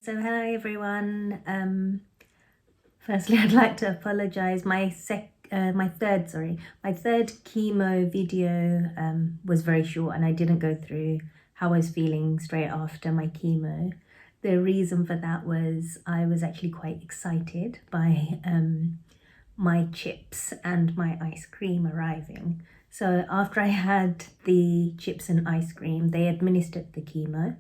So hello everyone. Firstly, I'd like to apologize. My third chemo video was very short, and I didn't go through how I was feeling straight after my chemo. The reason for that was I was actually quite excited by my chips and my ice cream arriving. So after I had the chips and ice cream, they administered the chemo.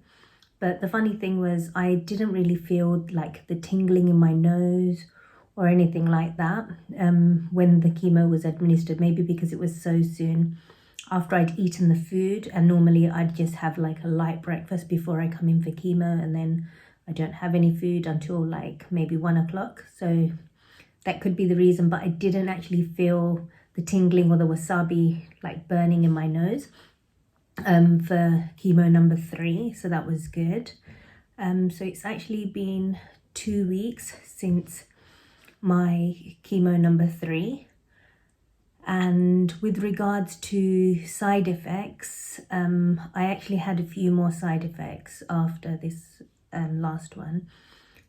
But the funny thing was I didn't really feel like the tingling in my nose or anything like that when the chemo was administered, maybe because it was so soon after I'd eaten the food, and normally I'd just have like a light breakfast before I come in for chemo, and then I don't have any food until like maybe 1 o'clock. So that could be the reason, but I didn't actually feel the tingling or the wasabi like burning in my nose for chemo number 3, so that was good. So it's actually been 2 weeks since my chemo number 3, and with regards to side effects, I actually had a few more side effects after this last one.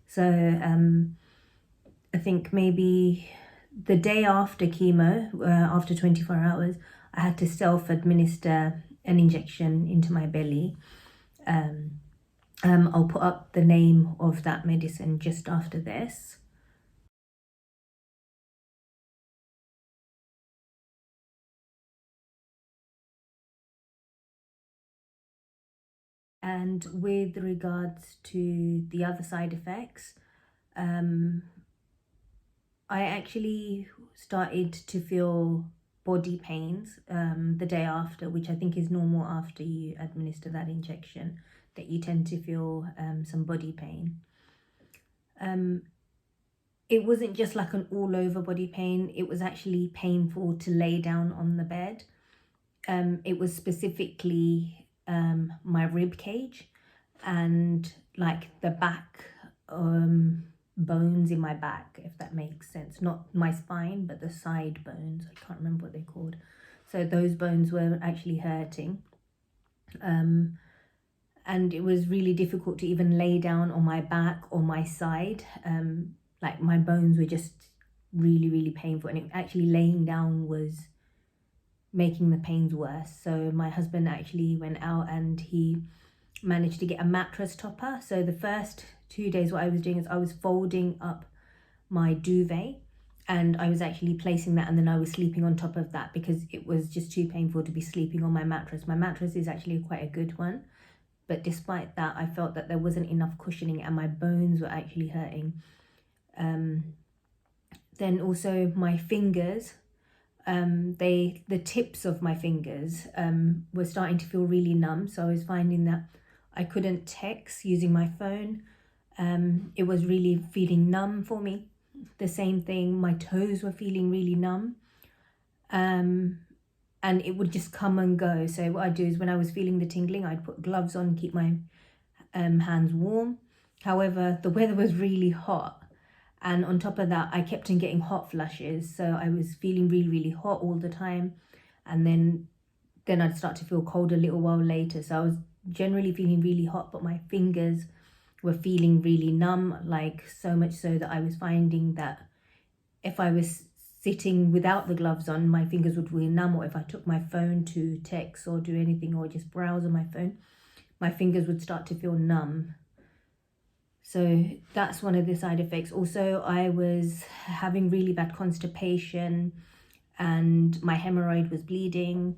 So I think maybe the day after chemo, after 24 hours, I had to self-administer an injection into my belly. I'll put up the name of that medicine just after this. And with regards to the other side effects, I actually started to feel body pains the day after, which I think is normal after you administer that injection, that you tend to feel some body pain. It wasn't just like an all over body pain, it was actually painful to lay down on the bed. It was specifically my rib cage and like the back bones in my back, if that makes sense. Not my spine, but the side bones. I can't remember what they're called. So those bones were actually hurting. And it was really difficult to even lay down on my back or my side. Like my bones were just really, really painful. And it actually laying down was making the pains worse. So my husband actually went out and he managed to get a mattress topper. So the first 2 days what I was doing is I was folding up my duvet and I was actually placing that, and then I was sleeping on top of that because it was just too painful to be sleeping on my mattress. My mattress is actually quite a good one, but despite that I felt that there wasn't enough cushioning and my bones were actually hurting. Then also my fingers, the tips of my fingers were starting to feel really numb. So I was finding that I couldn't text using my phone. It was really feeling numb for me. The same thing, my toes were feeling really numb. And it would just come and go. So what I'd do is when I was feeling the tingling, I'd put gloves on, keep my hands warm. However, the weather was really hot. And on top of that, I kept on getting hot flushes. So I was feeling really, really hot all the time. And then I'd start to feel cold a little while later. So I was generally feeling really hot, but my fingers were feeling really numb, like so much so that I was finding that if I was sitting without the gloves on, my fingers would feel numb, or if I took my phone to text or do anything or just browse on my phone, my fingers would start to feel numb. So that's one of the side effects. Also, I was having really bad constipation and my hemorrhoid was bleeding,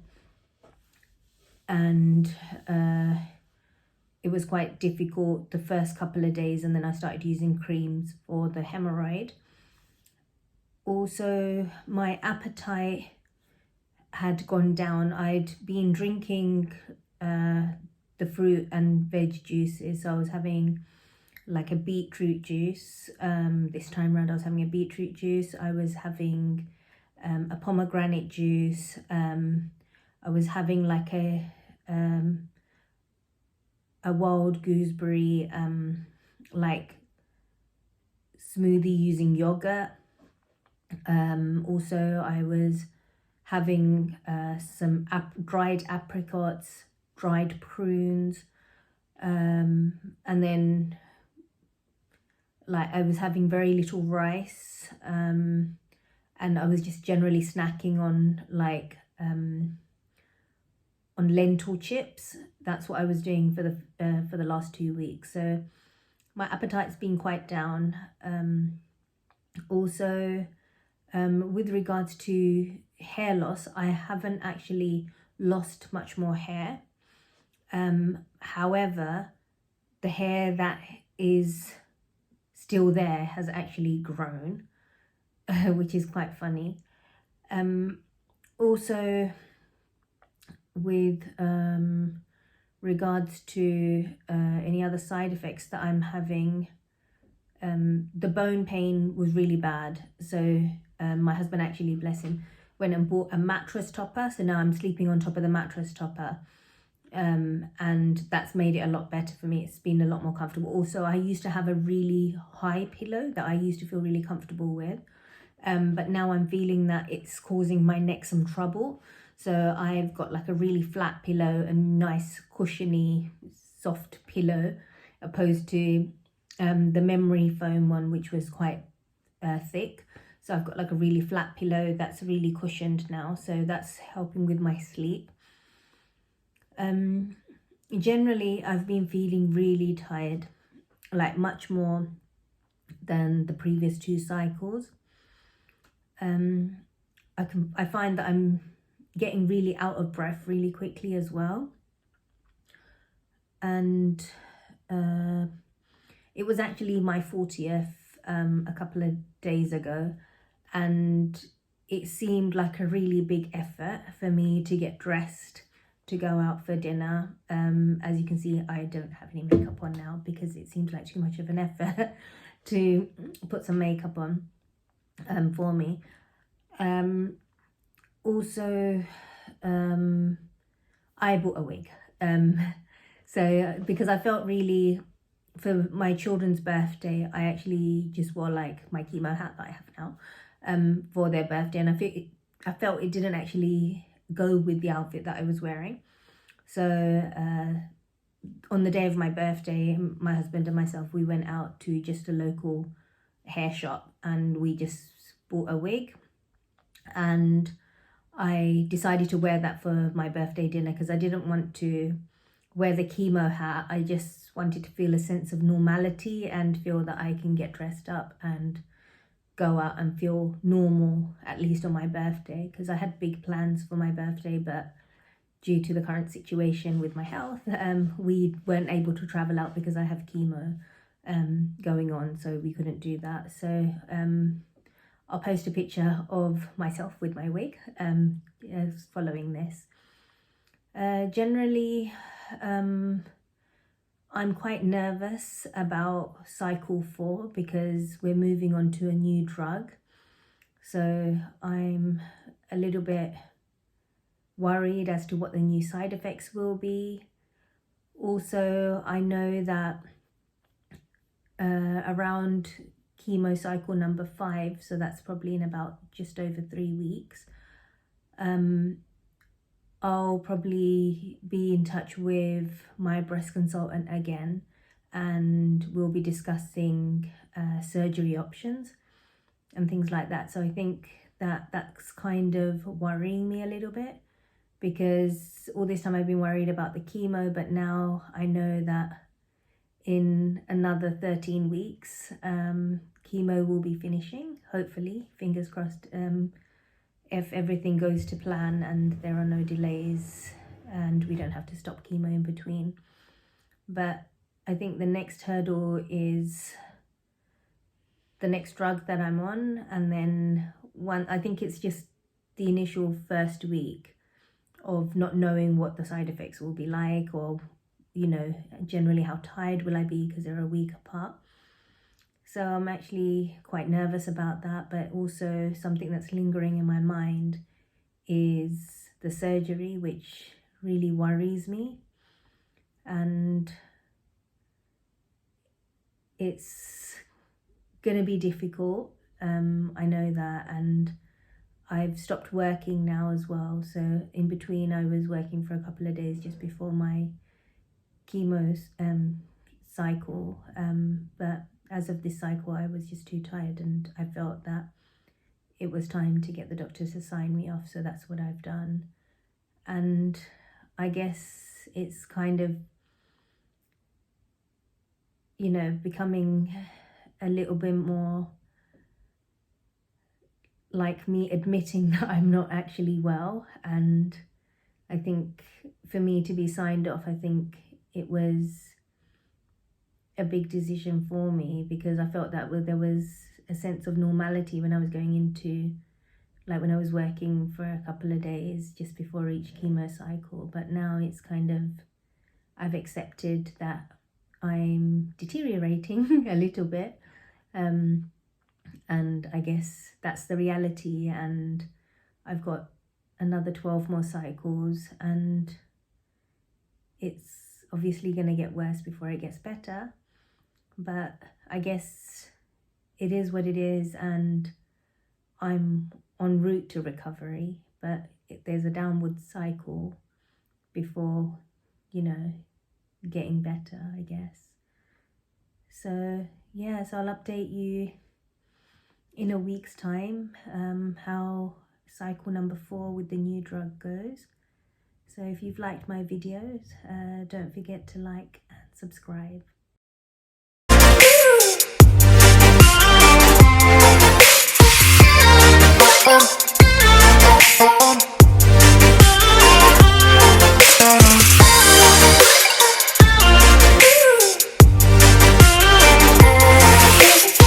and it was quite difficult the first couple of days, and then I started using creams for the hemorrhoid. Also, my appetite had gone down. I'd been drinking the fruit and veg juices, so I was having like a beetroot juice. This time around I was having a beetroot juice. I was having a pomegranate juice. I was having like a wild gooseberry like smoothie using yogurt. Also I was having some dried apricots, dried prunes, and then like I was having very little rice, and I was just generally snacking on like on lentil chips. That's what I was doing for the last 2 weeks. So my appetite's been quite down. Also, with regards to hair loss, I haven't actually lost much more hair. However, the hair that is still there has actually grown, which is quite funny. Also, with regards to any other side effects that I'm having, the bone pain was really bad. So my husband actually, bless him, went and bought a mattress topper. So now I'm sleeping on top of the mattress topper. And that's made it a lot better for me. It's been a lot more comfortable. Also, I used to have a really high pillow that I used to feel really comfortable with. But now I'm feeling that it's causing my neck some trouble. So I've got like a really flat pillow, a nice cushiony, soft pillow, opposed to the memory foam one, which was quite thick. So I've got like a really flat pillow that's really cushioned now. So that's helping with my sleep. Generally, I've been feeling really tired, like much more than the previous 2 cycles. I find that I'm getting really out of breath really quickly as well. And it was actually my 40th a couple of days ago, and it seemed like a really big effort for me to get dressed to go out for dinner. As you can see, I don't have any makeup on now because it seems like too much of an effort to put some makeup on for me. Also, I bought a wig. So because I felt really, for my children's birthday, I actually just wore like my chemo hat that I have now for their birthday, and I felt it didn't actually go with the outfit that I was wearing. So on the day of my birthday, my husband and myself, we went out to just a local hair shop and we just bought a wig, and I decided to wear that for my birthday dinner because I didn't want to wear the chemo hat. I just wanted to feel a sense of normality and feel that I can get dressed up and go out and feel normal, at least on my birthday, because I had big plans for my birthday, but due to the current situation with my health, we weren't able to travel out because I have chemo going on, so we couldn't do that. So I'll post a picture of myself with my wig following this. Generally, I'm quite nervous about cycle 4 because we're moving on to a new drug. So I'm a little bit worried as to what the new side effects will be. Also, I know that around chemo cycle number 5, so that's probably in about just over 3 weeks, I'll probably be in touch with my breast consultant again, and we'll be discussing surgery options and things like that. So I think that that's kind of worrying me a little bit, because all this time I've been worried about the chemo, but now I know that in another 13 weeks, chemo will be finishing, hopefully, fingers crossed, if everything goes to plan and there are no delays and we don't have to stop chemo in between. But I think the next hurdle is the next drug that I'm on, and then I think it's just the initial first week of not knowing what the side effects will be like, or generally how tired will I be because they're a week apart. So I'm actually quite nervous about that, but also something that's lingering in my mind is the surgery, which really worries me. And it's going to be difficult. I know that, and I've stopped working now as well. So in between, I was working for a couple of days just before my chemo cycle, but as of this cycle, I was just too tired, and I felt that it was time to get the doctors to sign me off, so that's what I've done. And I guess it's kind of, you know, becoming a little bit more like me admitting that I'm not actually well. And I think for me to be signed off, I think it was a big decision for me, because I felt that there was a sense of normality when I was going into, like when I was working for a couple of days just before each chemo cycle. But now it's kind of, I've accepted that I'm deteriorating a little bit, and I guess that's the reality. And I've got another 12 more cycles, and it's obviously going to get worse before it gets better. But I guess it is what it is, and I'm en route to recovery, but there's a downward cycle before, you know, getting better, I guess. So yeah, so I'll update you in a week's time how cycle number 4 with the new drug goes. So if you've liked my videos, don't forget to like and subscribe.